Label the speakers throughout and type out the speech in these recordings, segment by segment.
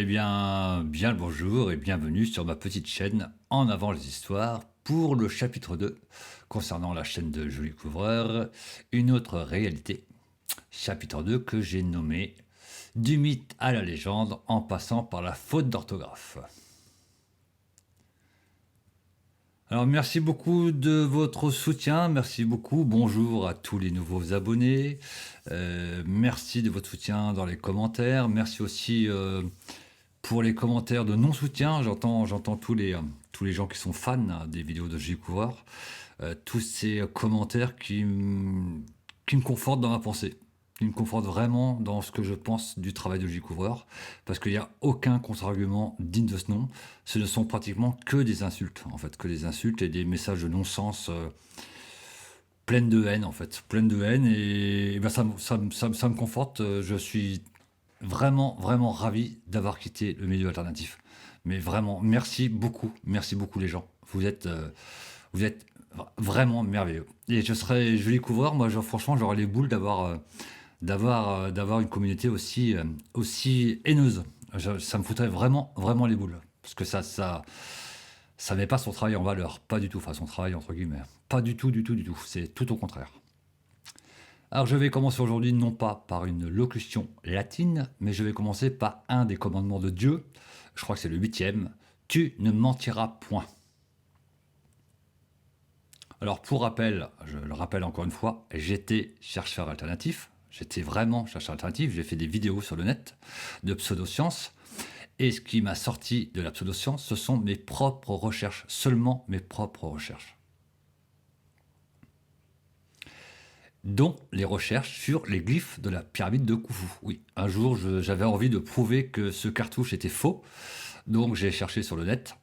Speaker 1: Bien le bonjour et bienvenue sur ma petite chaîne En avant les histoires pour le chapitre 2 concernant la chaîne de Joli Couvreur, une autre réalité. Chapitre 2 que j'ai nommé Du mythe à la légende en passant par la faute d'orthographe. Alors merci beaucoup de votre soutien, merci beaucoup, bonjour à tous les nouveaux abonnés, merci de votre soutien dans les commentaires, merci aussi pour les commentaires de non-soutien. J'entends tous les gens qui sont fans des vidéos de J. Couvreur, tous ces commentaires qui me confortent dans ma pensée, qui me confortent vraiment dans ce que je pense du travail de J. Couvreur, parce qu'il n'y a aucun contre-argument digne de ce nom. Ce ne sont pratiquement que des insultes, en fait, que des insultes et des messages de non-sens pleines de haine, en fait, pleines de haine, et ben ça me conforte. Je suis vraiment ravi d'avoir quitté le milieu alternatif. Mais vraiment, merci beaucoup les gens. Vous êtes vraiment merveilleux. Et je serais joli couvreur, moi franchement j'aurais les boules d'avoir une communauté aussi haineuse. Ça me foutrait vraiment les boules. Parce que ça met pas son travail en valeur. Pas du tout, enfin son travail entre guillemets. Pas du tout. C'est tout au contraire. Alors je vais commencer aujourd'hui non pas par une locution latine, mais je vais commencer par un des commandements de Dieu. Je crois que c'est le 8e. Tu ne mentiras point. Alors pour rappel, je le rappelle encore une fois, j'étais chercheur alternatif. J'étais vraiment chercheur alternatif. J'ai fait des vidéos sur le net de pseudosciences. Et ce qui m'a sorti de la pseudoscience, ce sont mes propres recherches, seulement mes propres recherches. Dont les recherches sur les glyphes de la pyramide de Khufu. Oui, un jour, j'avais envie de prouver que ce cartouche était faux, donc j'ai cherché sur le net,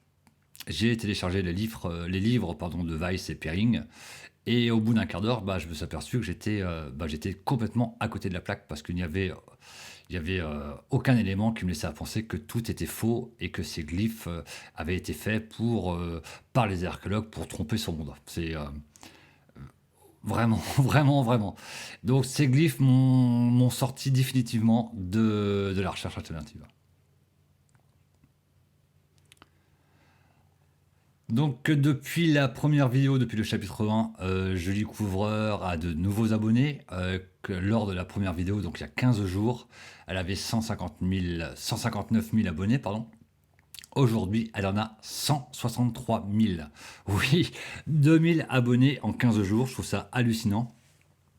Speaker 1: j'ai téléchargé les livres de Weiss et Perring, et au bout d'un quart d'heure, je me suis aperçu que j'étais complètement à côté de la plaque, parce qu'il n'y avait, aucun élément qui me laissait à penser que tout était faux, et que ces glyphes avaient été faits par les archéologues pour tromper son monde. C'est... vraiment. Donc ces glyphes m'ont sorti définitivement de la recherche alternative. Donc depuis la première vidéo, depuis le chapitre 1, Joli Couvreur a de nouveaux abonnés. Lors de la première vidéo, donc il y a 15 jours, elle avait 159 000 abonnés, pardon. Aujourd'hui, elle en a 163 000. Oui, 2000 abonnés en 15 jours, je trouve ça hallucinant.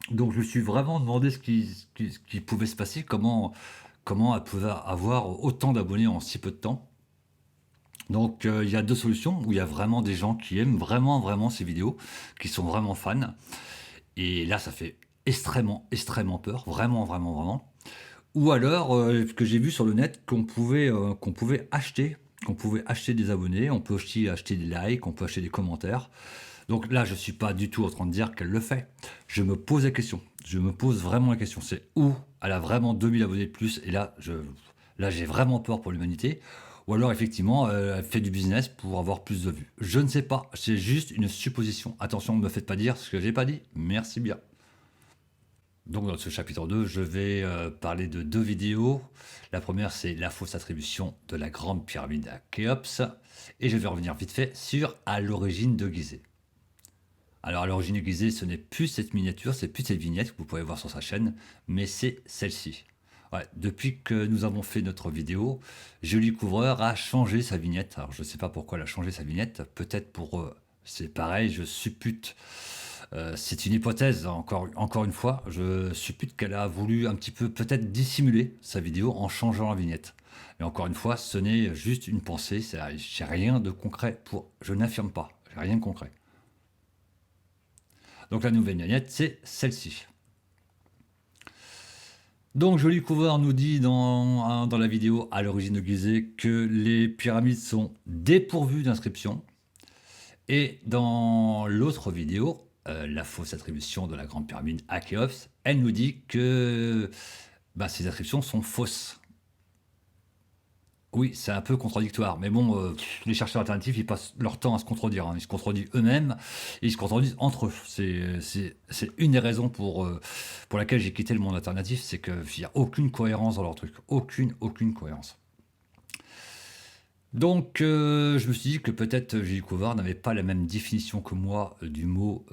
Speaker 1: Donc je me suis vraiment demandé ce qui pouvait se passer, comment elle pouvait avoir autant d'abonnés en si peu de temps. Donc il y a deux solutions, où il y a vraiment des gens qui aiment vraiment ces vidéos, qui sont vraiment fans. Et là, ça fait extrêmement peur, vraiment. Ou alors, que j'ai vu sur le net qu'on pouvait acheter des abonnés, on peut aussi acheter des likes, on peut acheter des commentaires. Donc là, je ne suis pas du tout en train de dire qu'elle le fait. Je me pose la question. Je me pose vraiment la question. C'est où elle a vraiment 2000 abonnés de plus. Et là, j'ai vraiment peur pour l'humanité. Ou alors, effectivement, elle fait du business pour avoir plus de vues. Je ne sais pas. C'est juste une supposition. Attention, ne me faites pas dire ce que j'ai pas dit. Merci bien. Donc dans ce chapitre 2, je vais parler de deux vidéos. La première, c'est la fausse attribution de la grande pyramide à Khéops. Et je vais revenir vite fait sur à l'origine de Gizeh. Alors à l'origine de Gizeh, ce n'est plus cette miniature, c'est plus cette vignette que vous pouvez voir sur sa chaîne, mais c'est celle-ci. Ouais, depuis que nous avons fait notre vidéo, Joli Couvreur a changé sa vignette. Alors je ne sais pas pourquoi elle a changé sa vignette, peut-être pour... c'est pareil, je suppute... c'est une hypothèse, encore une fois, je suppute qu'elle a voulu un petit peu peut-être dissimuler sa vidéo en changeant la vignette. Mais encore une fois, ce n'est juste une pensée, j'ai rien de concret je n'affirme pas, j'ai rien de concret. Donc la nouvelle vignette, c'est celle-ci. Donc Joli Couvreur nous dit dans la vidéo à l'origine de Gizeh que les pyramides sont dépourvues d'inscriptions. Et dans l'autre vidéo, la fausse attribution de la grande pyramide à Khéops, elle nous dit que ces inscriptions sont fausses. Oui, c'est un peu contradictoire, mais bon, les chercheurs alternatifs, ils passent leur temps à se contredire, hein. Ils se contredisent eux-mêmes, et ils se contredisent entre eux. C'est une des raisons pour laquelle j'ai quitté le monde alternatif, c'est qu'il n'y a aucune cohérence dans leur truc. Aucune cohérence. Donc, je me suis dit que peut-être J. Cover n'avait pas la même définition que moi du mot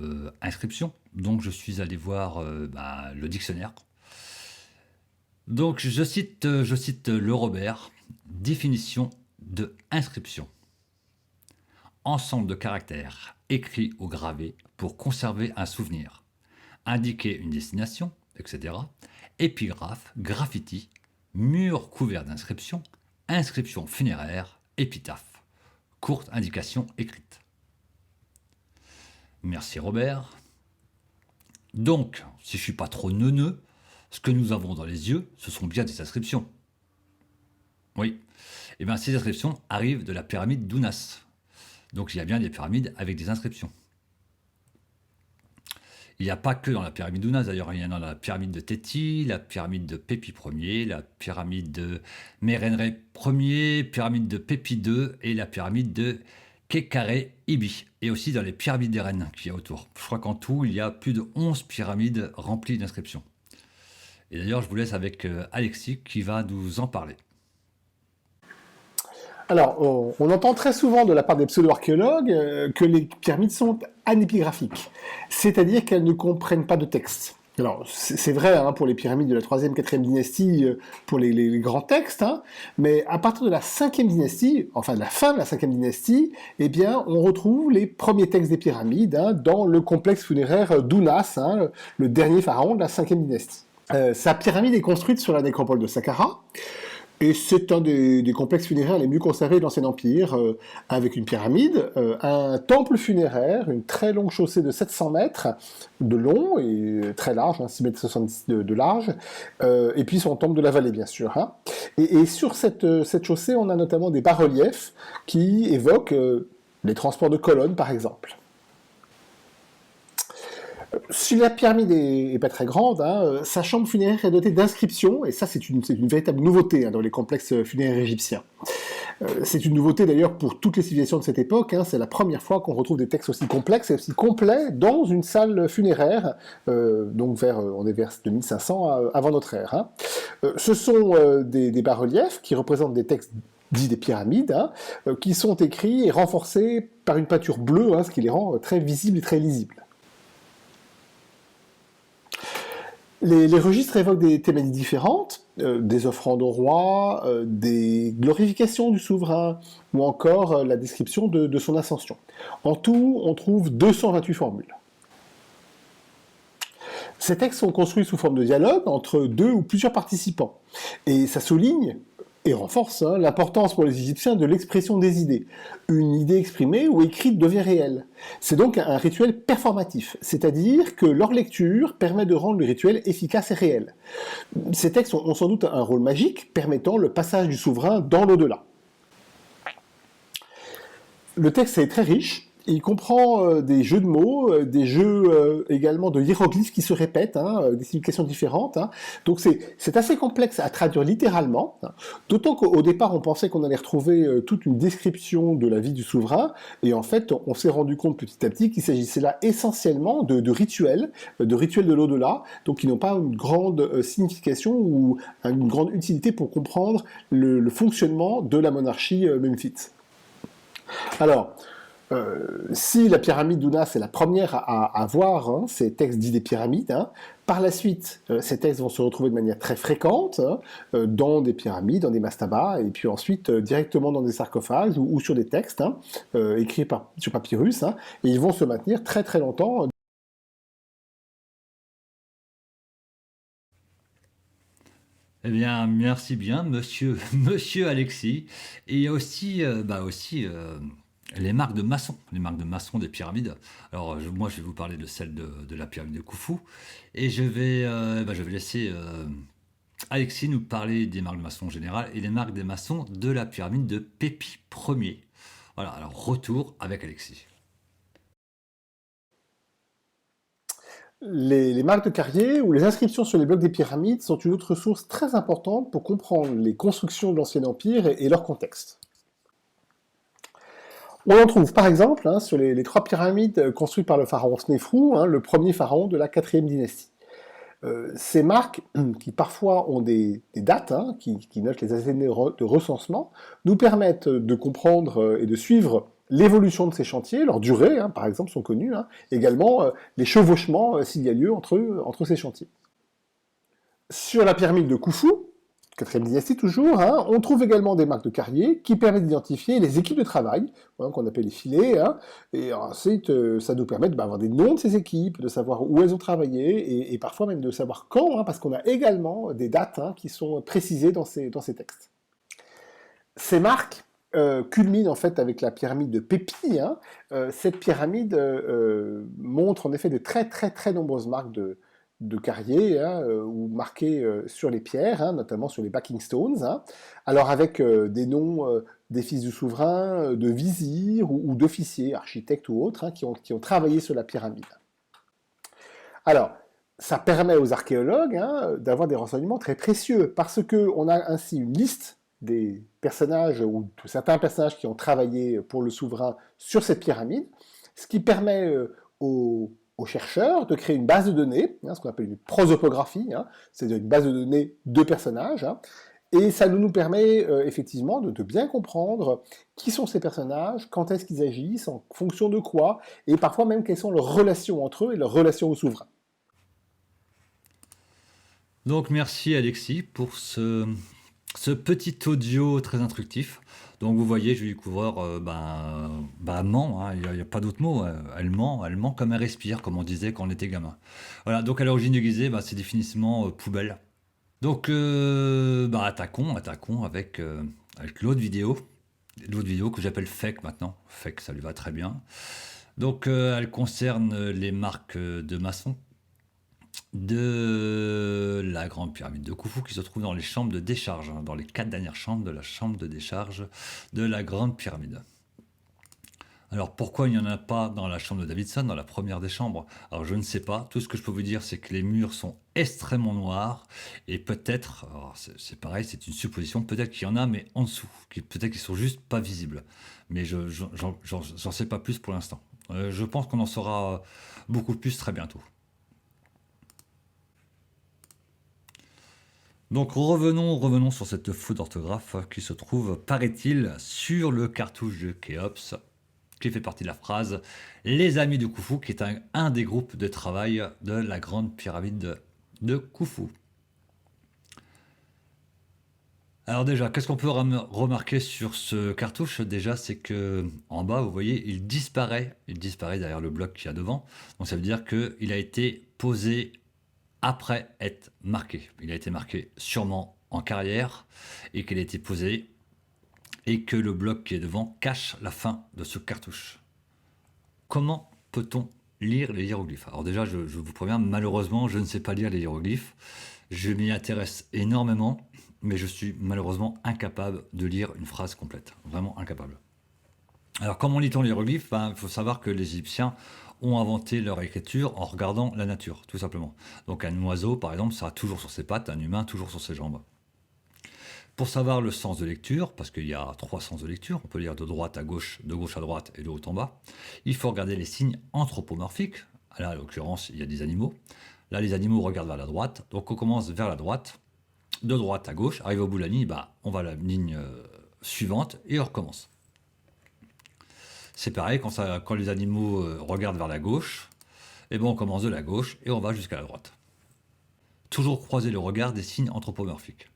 Speaker 1: inscription. Donc, je suis allé voir le dictionnaire. Donc, je cite le Robert. Définition de inscription. Ensemble de caractères écrits ou gravés pour conserver un souvenir, indiquer une destination, etc. Épigraphe, graffiti, mur couvert d'inscriptions, inscription funéraire, épitaphe. Courte indication écrite. Merci Robert. Donc, si je suis pas trop neuneux, ce que nous avons dans les yeux, ce sont bien des inscriptions. Oui. Et bien ces inscriptions arrivent de la pyramide d'Ounas. Donc il y a bien des pyramides avec des inscriptions. Il n'y a pas que dans la pyramide d'Ounas, d'ailleurs, il y en a dans la pyramide de Téti, la pyramide de Pépi Ier, la pyramide de Mérenré Ier, pyramide de Pépi II et la pyramide de Kekare Ibi. Et aussi dans les pyramides des reines qu'il y a autour. Je crois qu'en tout, il y a plus de 11 pyramides remplies d'inscriptions. Et d'ailleurs, je vous laisse avec Alexis qui va nous en parler.
Speaker 2: Alors, on entend très souvent de la part des pseudo-archéologues que les pyramides sont anépigraphiques, c'est-à-dire qu'elles ne comprennent pas de texte. Alors, c'est vrai hein, pour les pyramides de la 3e, 4e dynastie, pour les grands textes, hein, mais à partir de la 5e dynastie, enfin de la fin de la 5e dynastie, eh bien, on retrouve les premiers textes des pyramides hein, dans le complexe funéraire d'Ounas, hein, le dernier pharaon de la 5e dynastie. Sa pyramide est construite sur la nécropole de Saqqara, et c'est un des complexes funéraires les mieux conservés de l'Ancien Empire, avec une pyramide, un temple funéraire, une très longue chaussée de 700 mètres de long et très large, hein, 6 mètres 70 de large, et puis son temple de la vallée, bien sûr. Hein. Et sur cette chaussée, on a notamment des bas-reliefs qui évoquent les transports de colonnes, par exemple. Si la pyramide est pas très grande, hein, sa chambre funéraire est dotée d'inscriptions, et ça c'est une véritable nouveauté hein, dans les complexes funéraires égyptiens. C'est une nouveauté d'ailleurs pour toutes les civilisations de cette époque, hein, c'est la première fois qu'on retrouve des textes aussi complexes et aussi complets dans une salle funéraire, donc on est vers 2500 avant notre ère. Hein. Ce sont des bas-reliefs qui représentent des textes dits des pyramides, hein, qui sont écrits et renforcés par une peinture bleue, hein, ce qui les rend très visibles et très lisibles. Les registres évoquent des thématiques différentes, des offrandes au roi, des glorifications du souverain, ou encore la description de son ascension. En tout, on trouve 228 formules. Ces textes sont construits sous forme de dialogue entre deux ou plusieurs participants, et ça souligne et renforce hein, l'importance pour les Égyptiens de l'expression des idées. Une idée exprimée ou écrite devient réelle. C'est donc un rituel performatif, c'est-à-dire que leur lecture permet de rendre le rituel efficace et réel. Ces textes ont sans doute un rôle magique, permettant le passage du souverain dans l'au-delà. Le texte est très riche. Il comprend des jeux de mots, des jeux également de hiéroglyphes qui se répètent, hein, des significations différentes. Hein. Donc c'est assez complexe à traduire littéralement, hein. D'autant qu'au départ on pensait qu'on allait retrouver toute une description de la vie du souverain, et en fait on s'est rendu compte petit à petit qu'il s'agissait là essentiellement de rituels de l'au-delà, donc qui n'ont pas une grande signification ou une grande utilité pour comprendre le fonctionnement de la monarchie memphite. Alors, si la pyramide d'Ounas est la première à voir hein, ces textes dits des pyramides, hein, par la suite, ces textes vont se retrouver de manière très fréquente hein, dans des pyramides, dans des mastabas, et puis ensuite directement dans des sarcophages ou sur des textes hein, écrits sur papyrus, hein, et ils vont se maintenir très très longtemps.
Speaker 1: Eh bien, merci bien, monsieur Alexis. Et il y a aussi les marques de maçons des pyramides. Alors, moi, je vais vous parler de celle de la pyramide de Khufu. Et je vais laisser Alexis nous parler des marques de maçons en général et les marques des maçons de la pyramide de Pépi Ier. Voilà, alors retour avec Alexis.
Speaker 2: Les marques de carrier ou les inscriptions sur les blocs des pyramides sont une autre source très importante pour comprendre les constructions de l'Ancien Empire et leur contexte. On en trouve par exemple hein, sur les 3 pyramides construites par le pharaon Snéfrou, hein, le premier pharaon de la 4e dynastie. Ces marques, qui parfois ont des dates, hein, qui notent les années de recensement, nous permettent de comprendre et de suivre l'évolution de ces chantiers, leur durée, hein, par exemple, sont connues, hein, également les chevauchements s'il y a lieu entre ces chantiers. Sur la pyramide de Khufu, quatrième dynastie toujours, hein, on trouve également des marques de carrier qui permettent d'identifier les équipes de travail, hein, qu'on appelle les filets, hein, et ensuite ça nous permet d'avoir des noms de ces équipes, de savoir où elles ont travaillé, et parfois même de savoir quand, hein, parce qu'on a également des dates, hein, qui sont précisées dans ces textes. Ces marques culminent en fait avec la pyramide de Pépi, hein. Cette pyramide montre en effet de très très très nombreuses marques de carrier, hein, ou marquées sur les pierres, hein, notamment sur les backing stones, hein. Alors avec des noms des fils du souverain, de vizirs ou d'officiers, architectes ou autres, hein, qui ont travaillé sur la pyramide. Alors, ça permet aux archéologues, hein, d'avoir des renseignements très précieux, parce qu'on a ainsi une liste des personnages, ou de certains personnages qui ont travaillé pour le souverain sur cette pyramide, ce qui permet aux chercheurs de créer une base de données, hein, ce qu'on appelle une prosopographie, hein, c'est-à-dire une base de données de personnages, hein, et ça nous permet effectivement de bien comprendre qui sont ces personnages, quand est-ce qu'ils agissent, en fonction de quoi, et parfois même quelles sont leurs relations entre eux et leurs relations au souverain.
Speaker 1: Donc merci Alexis pour ce petit audio très instructif. Donc vous voyez, Julie Couvreur, ment, hein, il n'y a pas d'autre mot. Elle ment comme elle respire, comme on disait quand on était gamin. Voilà, donc à l'origine de Gizeh, c'est définitivement poubelle. Donc attaquons avec l'autre vidéo que j'appelle Fake maintenant. Fake, ça lui va très bien. Donc elle concerne les marques de maçons de la grande pyramide de Khufu qui se trouve dans les chambres de décharge, hein, dans les 4 dernières chambres de la chambre de décharge de la grande pyramide. Alors pourquoi il n'y en a pas dans la chambre de Davidson, dans la première des chambres? Alors je ne sais pas, tout ce que je peux vous dire c'est que les murs sont extrêmement noirs et peut-être, c'est pareil, c'est une supposition, peut-être qu'il y en a mais en dessous, peut-être qu'ils sont juste pas visibles. Mais j'en sais pas plus pour l'instant. Je pense qu'on en saura beaucoup plus très bientôt. Donc revenons sur cette faute d'orthographe qui se trouve, paraît-il, sur le cartouche de Khéops, qui fait partie de la phrase « Les Amis de Khufu », qui est un des groupes de travail de la grande pyramide de Khufu. Alors déjà, qu'est-ce qu'on peut remarquer sur ce cartouche? Déjà, c'est que en bas, vous voyez, il disparaît derrière le bloc qu'il y a devant. Donc ça veut dire qu'il a été posé après être marqué. Il a été marqué sûrement en carrière et qu'il a été posé et que le bloc qui est devant cache la fin de ce cartouche. Comment peut-on lire les hiéroglyphes? Alors déjà, je vous préviens, malheureusement, je ne sais pas lire les hiéroglyphes. Je m'y intéresse énormément, mais je suis malheureusement incapable de lire une phrase complète. Vraiment incapable. Alors comment lit-on les hiéroglyphes? Il faut savoir que les Égyptiens ont inventé leur écriture en regardant la nature, tout simplement. Donc un oiseau, par exemple, sera toujours sur ses pattes, un humain toujours sur ses jambes. Pour savoir le sens de lecture, parce qu'il y a 3 sens de lecture, on peut lire de droite à gauche à droite et de haut en bas, il faut regarder les signes anthropomorphiques. Là, en l'occurrence, il y a des animaux. Là, les animaux regardent vers la droite, donc on commence vers la droite, de droite à gauche, arrive au bout de la ligne, on va à la ligne suivante et on recommence. C'est pareil, quand les animaux regardent vers la gauche, on commence de la gauche et on va jusqu'à la droite. Toujours croiser le regard des signes anthropomorphiques.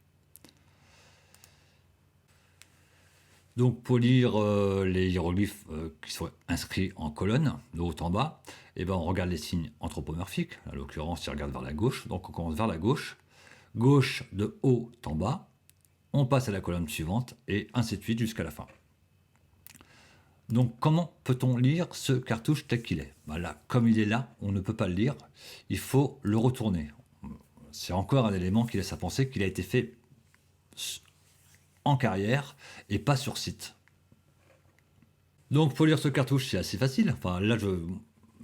Speaker 1: Donc pour lire les hiéroglyphes qui sont inscrits en colonne, de haut en bas, on regarde les signes anthropomorphiques. En l'occurrence, ils regardent vers la gauche, donc on commence vers la gauche. Gauche de haut en bas, on passe à la colonne suivante et ainsi de suite jusqu'à la fin. Donc comment peut-on lire ce cartouche tel qu'il est? Là, comme il est là, on ne peut pas le lire, il faut le retourner. C'est encore un élément qui laisse à penser qu'il a été fait en carrière et pas sur site. Donc pour lire ce cartouche, c'est assez facile. Là,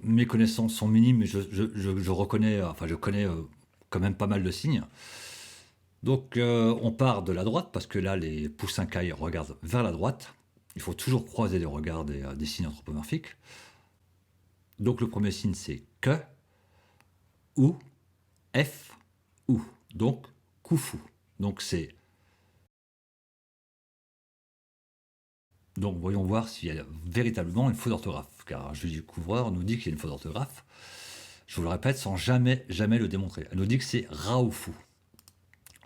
Speaker 1: mes connaissances sont minimes, mais je reconnais, je connais quand même pas mal de signes. Donc on part de la droite, parce que là, les poussincailles regardent vers la droite. Il faut toujours croiser les regards des signes anthropomorphiques. Donc le premier signe, c'est que, ou, F, ou. Donc, Khufu. Donc, c'est. Donc, voyons voir s'il y a véritablement une faute d'orthographe. Car Julie Couvreur nous dit qu'il y a une faute d'orthographe. Je vous le répète sans jamais le démontrer. Elle nous dit que c'est Raoufou.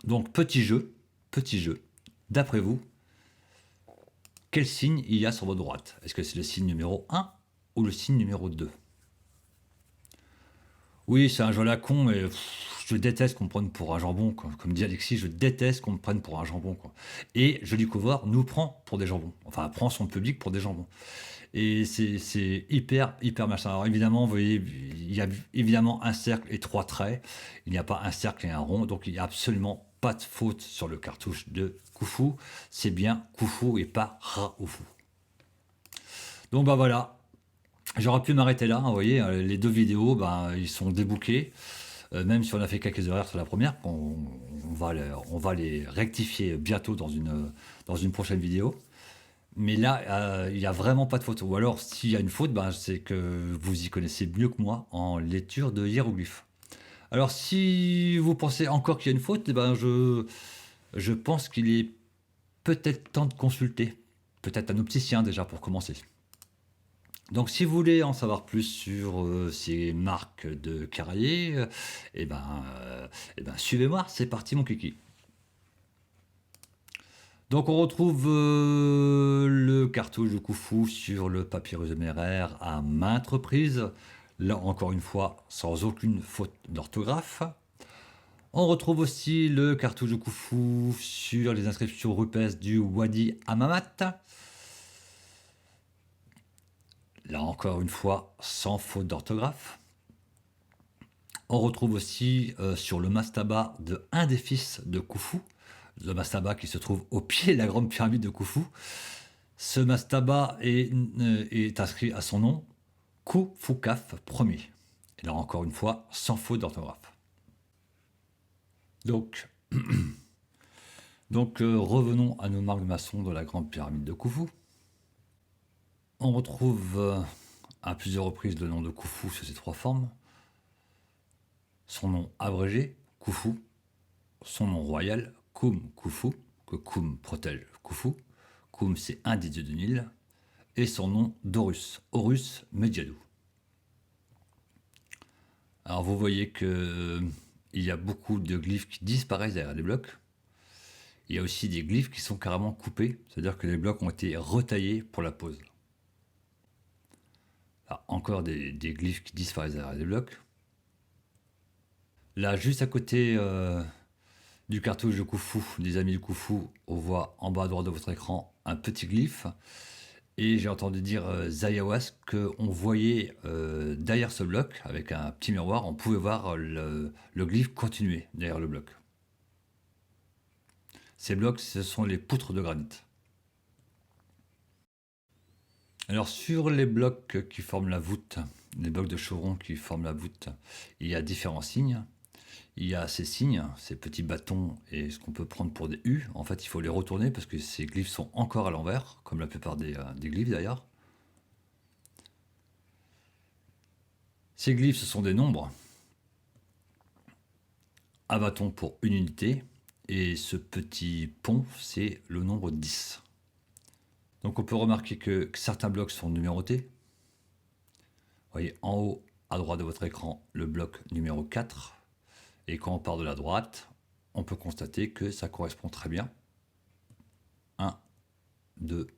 Speaker 1: Donc, petit jeu. D'après vous, quel signe il y a sur votre droite? Est-ce que c'est le signe numéro 1 ou le signe numéro 2? Oui, c'est un jeu à la con, et je déteste qu'on me prenne pour un jambon, quoi. Comme dit Alexis, je déteste qu'on me prenne pour un jambon, quoi. Et Joli Cover nous prend pour des jambons. Enfin, prend son public pour des jambons. Et c'est hyper machin. Alors évidemment, vous voyez, il y a évidemment un cercle et 3 traits. Il n'y a pas un cercle et un rond, donc il n'y a absolument pas de faute sur le cartouche de Khufu. C'est bien Khufu et pas Raoufou. Donc bah voilà, j'aurais pu m'arrêter là, hein, vous voyez, les deux vidéos, ben, ils sont débookés. Même si on a fait quelques erreurs sur la première, on va les rectifier bientôt dans une prochaine vidéo. Mais là, il n'y a vraiment pas de faute. Ou alors, s'il y a une faute, ben, c'est que vous y connaissez mieux que moi en lecture de hiéroglyphes. Alors, si vous pensez encore qu'il y a une faute, eh ben, je pense qu'il est peut-être temps de consulter. Peut-être un opticien déjà pour commencer. Donc, si vous voulez en savoir plus sur ces marques de carrier, suivez-moi, c'est parti mon kiki. Donc, on retrouve le cartouche de Khufu sur le papyrus éphémère à maintes reprises. Là, encore une fois, sans aucune faute d'orthographe. On retrouve aussi le cartouche de Khufu sur les inscriptions rupestres du Wadi Hammamat. Là encore une fois, sans faute d'orthographe. On retrouve aussi sur le mastaba de un des fils de Khufu, le mastaba qui se trouve au pied de la grande pyramide de Khufu. Ce mastaba est inscrit à son nom, Khufukaf Ier. Et là encore une fois, sans faute d'orthographe. Donc, revenons à nos marques maçons de la grande pyramide de Khufu. On retrouve à plusieurs reprises le nom de Khufu sur ces trois formes. Son nom abrégé, Khufu. Son nom royal, Koum Khufu, que Koum protège Khufu. Koum, c'est un des dieux du Nil. Et son nom d'Horus, Horus Medjadou. Alors vous voyez que il y a beaucoup de glyphes qui disparaissent derrière les blocs. Il y a aussi des glyphes qui sont carrément coupés, c'est-à-dire que les blocs ont été retaillés pour la pose. Là, encore des glyphes qui disparaissent derrière les blocs. Là, juste à côté du cartouche de Khufu, des amis de Khufu, on voit en bas à droite de votre écran un petit glyphe. Et j'ai entendu dire Zayawas qu'on voyait derrière ce bloc, avec un petit miroir, on pouvait voir le glyphe continuer derrière le bloc. Ces blocs, ce sont les poutres de granit. Alors sur les blocs qui forment la voûte, les blocs de chevron qui forment la voûte, il y a différents signes. Il y a ces signes, ces petits bâtons et ce qu'on peut prendre pour des U. En fait, il faut les retourner parce que ces glyphes sont encore à l'envers, comme la plupart des glyphes d'ailleurs. Ces glyphes, ce sont des nombres. Un bâton pour une unité. Et ce petit pont, c'est le nombre 10. Donc on peut remarquer que certains blocs sont numérotés. Vous voyez en haut à droite de votre écran le bloc numéro 4. Et quand on part de la droite, on peut constater que ça correspond très bien. 1, 2,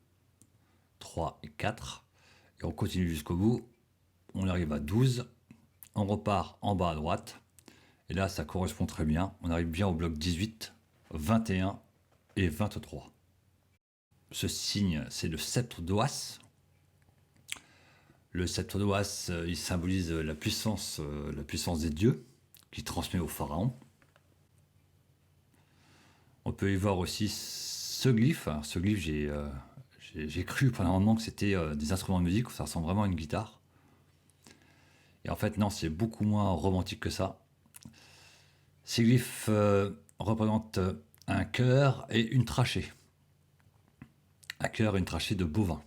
Speaker 1: 3 et 4. Et on continue jusqu'au bout. On arrive à 12. On repart en bas à droite. Et là, ça correspond très bien. On arrive bien au bloc 18, 21 et 23. Ce signe, c'est le sceptre d'Oas. Le sceptre d'Oas, il symbolise la puissance des dieux qui transmet au pharaon. On peut y voir aussi ce glyphe. Alors, ce glyphe, j'ai cru pendant un moment que c'était des instruments de musique, ça ressemble vraiment à une guitare. Et en fait, non, c'est beaucoup moins romantique que ça. Ces glyphes représentent un cœur et une trachée. Un cœur et une trachée de bovin.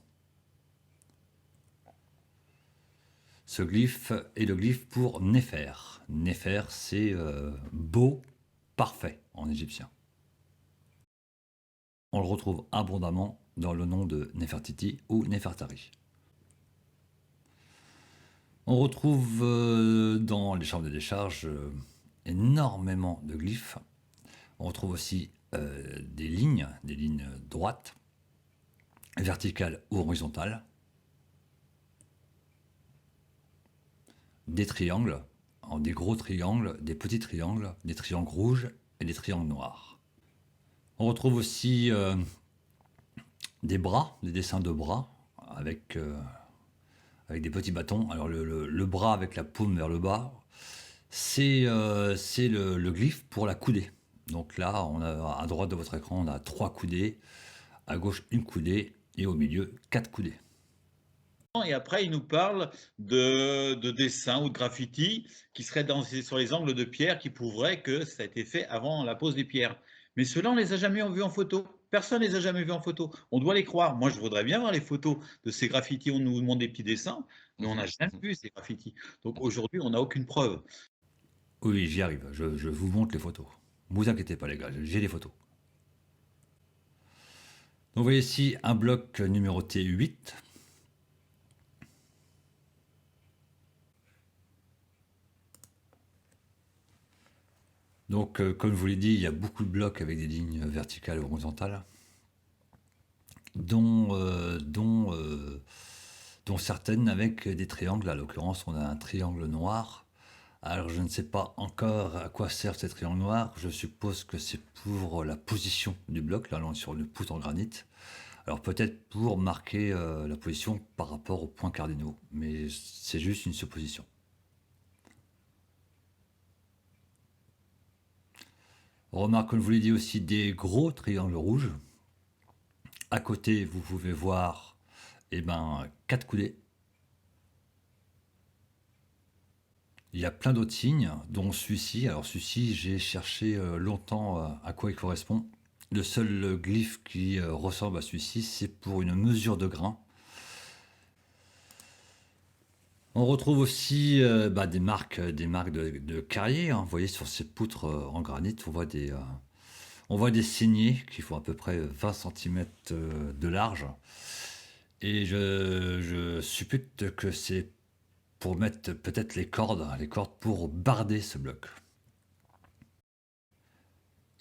Speaker 1: Ce glyphe est le glyphe pour Néfer. Néfer, c'est beau parfait en égyptien. On le retrouve abondamment dans le nom de Nefertiti ou Nefertari. On retrouve dans les chambres de décharge énormément de glyphes. On retrouve aussi des lignes droites, verticales ou horizontales, des triangles, des gros triangles, des petits triangles, des triangles rouges et des triangles noirs. On retrouve aussi des bras, des dessins de bras avec des petits bâtons. Alors le bras avec la paume vers le bas, c'est le glyphe pour la coudée. Donc là, on a à droite de votre écran, on a 3 coudées, à gauche une coudée et au milieu 4 coudées.
Speaker 3: Et après, il nous parle de dessins ou de graffitis qui seraient sur les angles de pierre qui prouveraient que ça a été fait avant la pose des pierres. Mais ceux-là, on ne les a jamais vus en photo. Personne ne les a jamais vus en photo. On doit les croire. Moi, je voudrais bien voir les photos de ces graffitis. On nous demande des petits dessins, mais on n'a jamais vu ces graffitis. Donc aujourd'hui, on n'a aucune preuve.
Speaker 1: Oui, j'y arrive. Je vous montre les photos. Ne vous inquiétez pas, les gars, j'ai les photos. Donc vous voyez ici un bloc numéroté 8. Donc, comme je vous l'ai dit, il y a beaucoup de blocs avec des lignes verticales et horizontales, dont certaines avec des triangles. À l'occurrence, on a un triangle noir. Alors, je ne sais pas encore à quoi servent ces triangles noirs. Je suppose que c'est pour la position du bloc. Là, on est sur une poutre en granit. Alors, peut-être pour marquer la position par rapport aux points cardinaux. Mais c'est juste une supposition. On remarque, comme je vous l'ai dit aussi, des gros triangles rouges. À côté, vous pouvez voir 4 coudées. Il y a plein d'autres signes, dont celui-ci. Alors celui-ci, j'ai cherché longtemps à quoi il correspond. Le seul glyphe qui ressemble à celui-ci, c'est pour une mesure de grain. On retrouve aussi des marques de carrier. Hein. Vous voyez, sur ces poutres en granit, on voit des saignées qui font à peu près 20 cm de large. Et je suppute que c'est pour mettre peut-être les cordes pour barder ce bloc.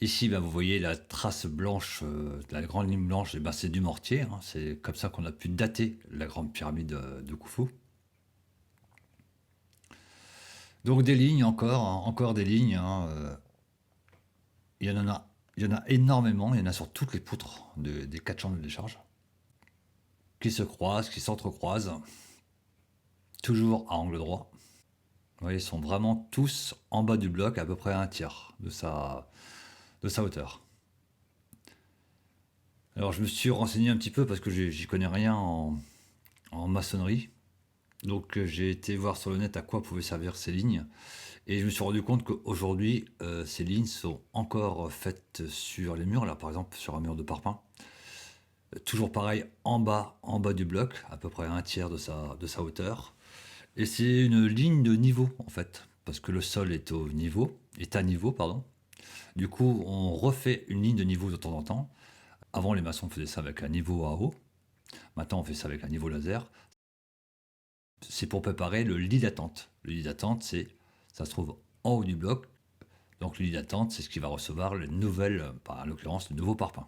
Speaker 1: Ici, vous voyez la trace blanche, la grande ligne blanche, c'est du mortier. Hein. C'est comme ça qu'on a pu dater la grande pyramide de Khufu. Donc des lignes encore des lignes. Hein. Il y en a énormément, il y en a sur toutes les poutres des 4 chambres de décharge, qui se croisent, qui s'entrecroisent, toujours à angle droit. Vous voyez, ils sont vraiment tous en bas du bloc, à peu près à un tiers de sa hauteur. Alors je me suis renseigné un petit peu parce que j'y connais rien en maçonnerie. Donc j'ai été voir sur le net à quoi pouvaient servir ces lignes. Et je me suis rendu compte qu'aujourd'hui, ces lignes sont encore faites sur les murs, là par exemple sur un mur de parpaing. Toujours pareil, en bas du bloc, à peu près à un tiers de sa hauteur. Et c'est une ligne de niveau en fait, parce que le sol est à niveau, pardon. Du coup, on refait une ligne de niveau de temps en temps. Avant, les maçons faisaient ça avec un niveau à eau. Maintenant, on fait ça avec un niveau laser. C'est pour préparer le lit d'attente. Le lit d'attente, ça se trouve en haut du bloc. Donc le lit d'attente, c'est ce qui va recevoir les nouvelles, en l'occurrence le nouveau parpaing.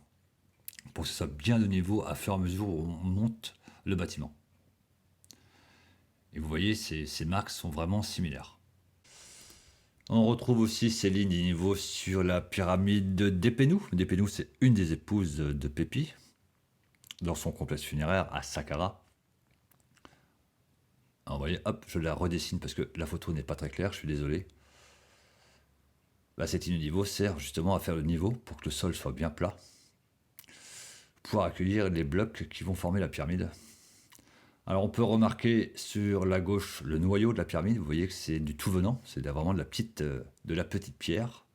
Speaker 1: Pour que ce soit bien de niveau à fur et à mesure où on monte le bâtiment. Et vous voyez, ces marques sont vraiment similaires. On retrouve aussi ces lignes de niveau sur la pyramide d'Ephénou. D'Ephénou, c'est une des épouses de Pépi, dans son complexe funéraire à Saqqara. Alors, vous voyez, hop, je la redessine parce que la photo n'est pas très claire, je suis désolé. Cette ligne de niveau sert justement à faire le niveau pour que le sol soit bien plat, pour pouvoir accueillir les blocs qui vont former la pyramide. Alors on peut remarquer sur la gauche le noyau de la pyramide, vous voyez que c'est du tout venant, c'est vraiment de la petite pierre.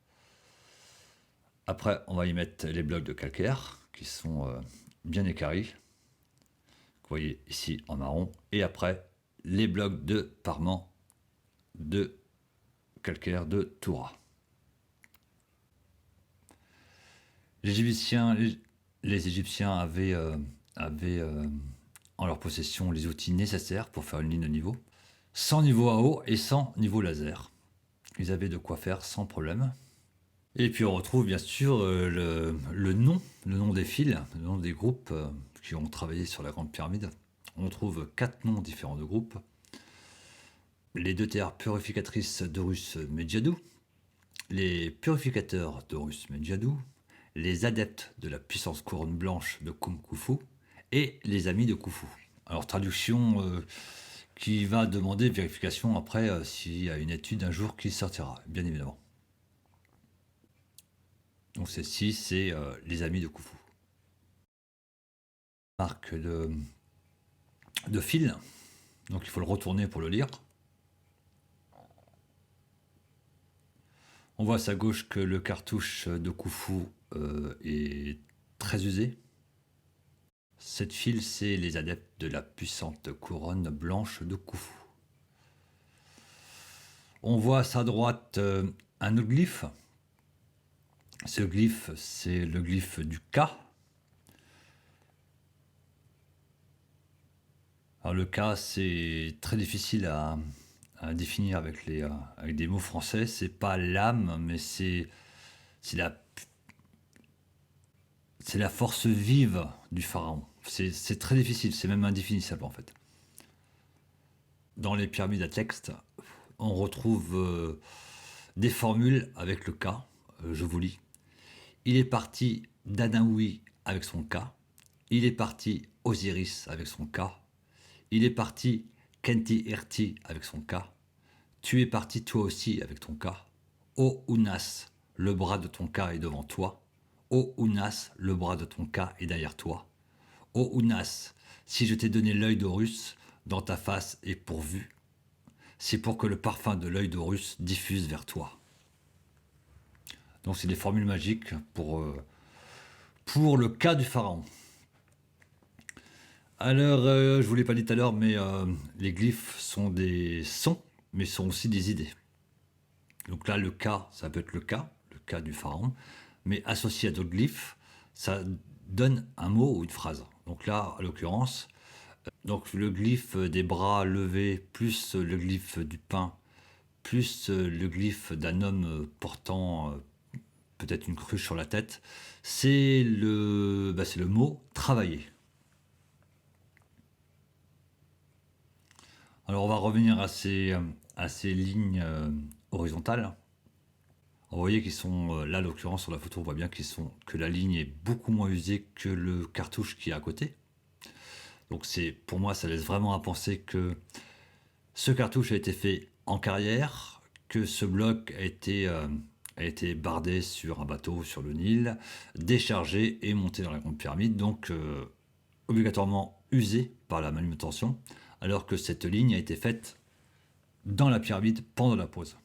Speaker 1: Après on va y mettre les blocs de calcaire qui sont bien équarris, vous voyez ici en marron, et après les blocs de parement de calcaire de Toura. Les Égyptiens, les Égyptiens avaient en leur possession les outils nécessaires pour faire une ligne de niveau, sans niveau à eau et sans niveau laser. Ils avaient de quoi faire sans problème. Et puis on retrouve bien sûr le nom des fils, le nom des groupes qui ont travaillé sur la Grande Pyramide. On trouve 4 noms différents de groupes. Les 2 terres purificatrices d'Horus Medjadou, les purificateurs d'Horus Medjadou, les adeptes de la puissance couronne blanche de Khufu et les amis de Khufu. Alors traduction qui va demander vérification après s'il y a une étude un jour qui sortira, bien évidemment. Donc celle-ci, c'est les amis de Khufu. Marque de fil, donc il faut le retourner pour le lire. On voit à sa gauche que le cartouche de Khufu est très usé. Cette file, c'est les adeptes de la puissante couronne blanche de Khufu. On voit à sa droite un autre glyphe. Ce glyphe, c'est le glyphe du K. Alors le K, c'est très difficile à définir avec des mots français. C'est pas l'âme, mais c'est la force vive du pharaon. C'est très difficile, c'est même indéfinissable en fait. Dans les pyramides à texte, on retrouve des formules avec le K. Je vous lis. Il est parti d'Anaoui avec son K. Il est parti Osiris avec son K. Il est parti Kenti Erti avec son K. Tu es parti toi aussi avec ton K. O Unas, le bras de ton K est devant toi. O Unas, le bras de ton K est derrière toi. O Unas, si je t'ai donné l'œil d'Horus, dans ta face est pourvu, c'est pour que le parfum de l'œil d'Horus diffuse vers toi. Donc c'est des formules magiques pour le cas du pharaon. Alors, je vous l'ai pas dit tout à l'heure, mais les glyphes sont des sons, mais sont aussi des idées. Donc là, le cas, ça peut être le cas du pharaon, mais associé à d'autres glyphes, ça donne un mot ou une phrase. Donc là, en l'occurrence, donc le glyphe des bras levés, plus le glyphe du pain, plus le glyphe d'un homme portant peut-être une cruche sur la tête, c'est le mot travailler. Alors on va revenir à ces lignes horizontales. Vous voyez qu'ils sont, là, en l'occurrence, sur la photo, on voit bien que la ligne est beaucoup moins usée que le cartouche qui est à côté. Donc pour moi, ça laisse vraiment à penser que ce cartouche a été fait en carrière, que ce bloc a été bardé sur un bateau sur le Nil, déchargé et monté dans la Grande Pyramide, donc obligatoirement usé par la manutention, alors que cette ligne a été faite dans la pyramide pendant la pose.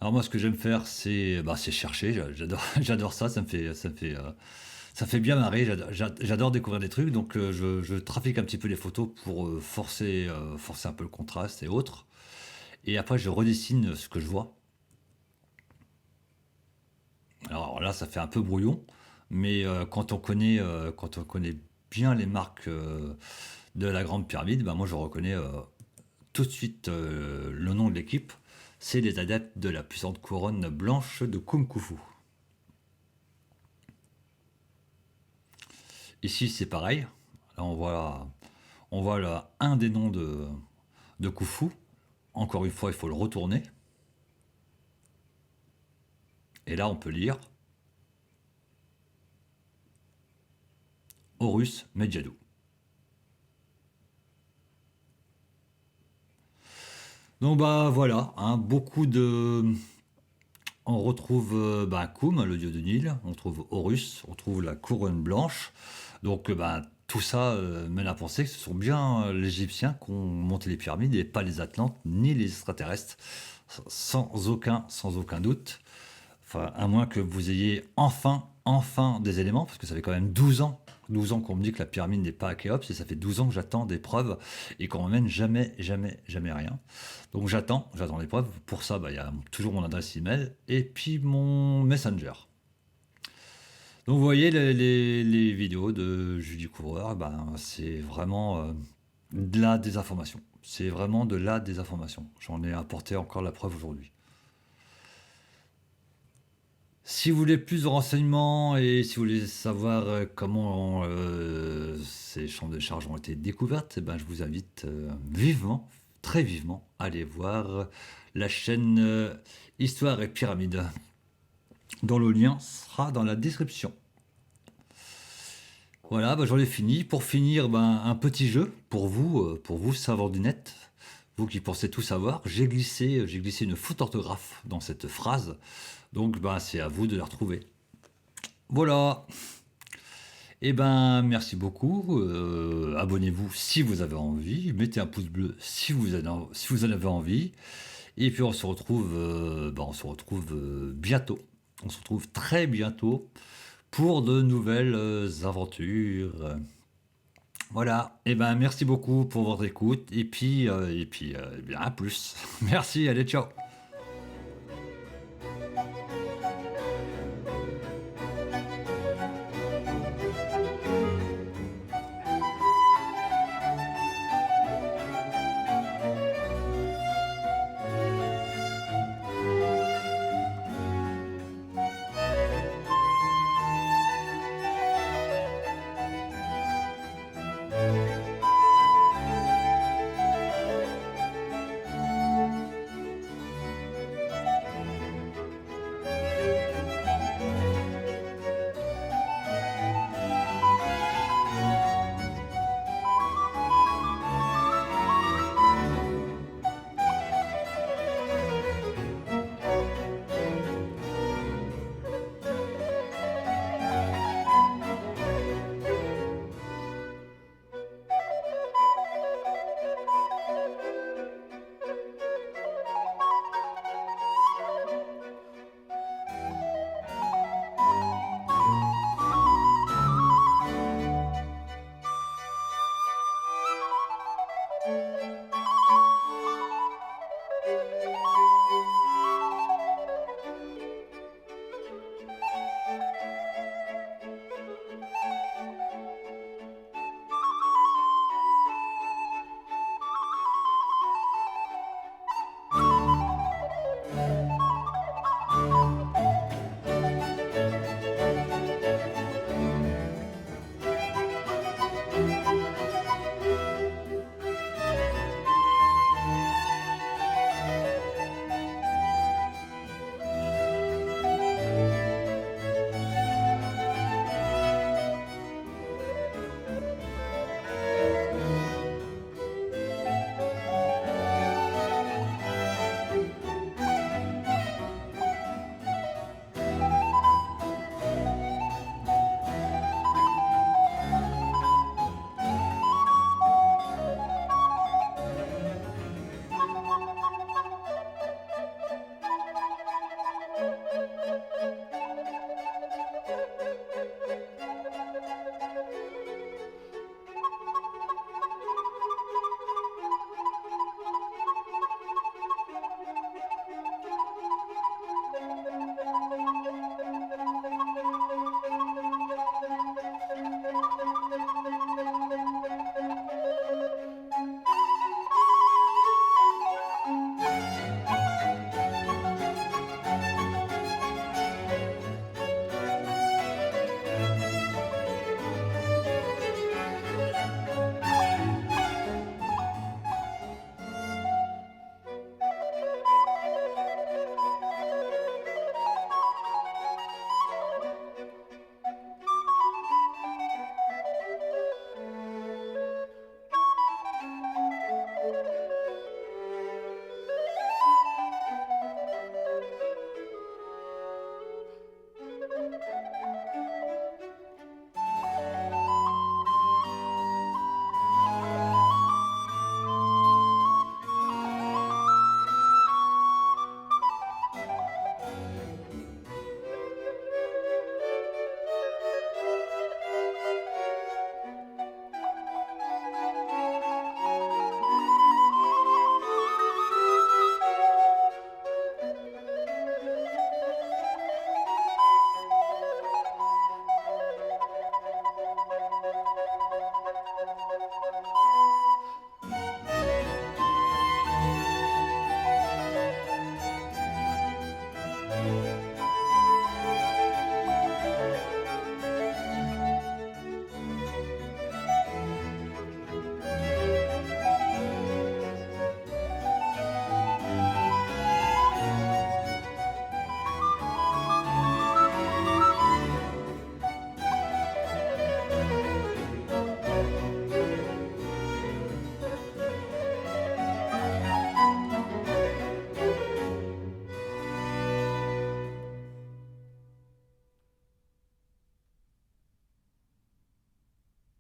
Speaker 1: Alors moi, ce que j'aime faire, c'est chercher. J'adore ça. Ça me fait bien marrer. J'adore découvrir des trucs. Donc je trafique un petit peu les photos pour forcer un peu le contraste et autres. Et après, je redessine ce que je vois. Alors là, ça fait un peu brouillon, mais quand on connaît bien les marques de la Grande Pyramide, moi je reconnais tout de suite le nom de l'équipe. C'est les adeptes de la puissante couronne blanche de Khufu. Ici, c'est pareil. Là, on voit là, un des noms de Khufu. Encore une fois, il faut le retourner. Et là, on peut lire Horus Medjadou. Donc voilà, beaucoup de... On retrouve Khum, le dieu du Nil, on trouve Horus, on trouve la couronne blanche. Donc tout ça mène à penser que ce sont bien les Égyptiens qui ont monté les pyramides et pas les Atlantes ni les extraterrestres, sans aucun doute. Enfin, à moins que vous ayez enfin des éléments, parce que ça fait quand même 12 ans 12 ans qu'on me dit que la pyramide n'est pas à Khéops, et ça fait 12 ans que j'attends des preuves et qu'on m'emmène jamais, jamais, jamais rien. Donc j'attends les preuves. Pour ça, il y a toujours mon adresse email et puis mon Messenger. Donc vous voyez les vidéos de Julie Couvreur, c'est vraiment de la désinformation. C'est vraiment de la désinformation. J'en ai apporté encore la preuve aujourd'hui. Si vous voulez plus de renseignements et si vous voulez savoir comment ces chambres de charge ont été découvertes, je vous invite vivement, très vivement, à aller voir la chaîne Histoire et Pyramide, dont le lien sera dans la description. Voilà, j'en ai fini. Pour finir, un petit jeu pour vous savants du net, vous qui pensez tout savoir. J'ai glissé une faute d'orthographe dans cette phrase. Donc, c'est à vous de la retrouver. Voilà. Merci beaucoup. Abonnez-vous si vous avez envie. Mettez un pouce bleu si vous en avez envie. Et puis, on se retrouve bientôt. On se retrouve très bientôt pour de nouvelles aventures. Voilà. Merci beaucoup pour votre écoute. Et puis, à plus. Merci. Allez, ciao.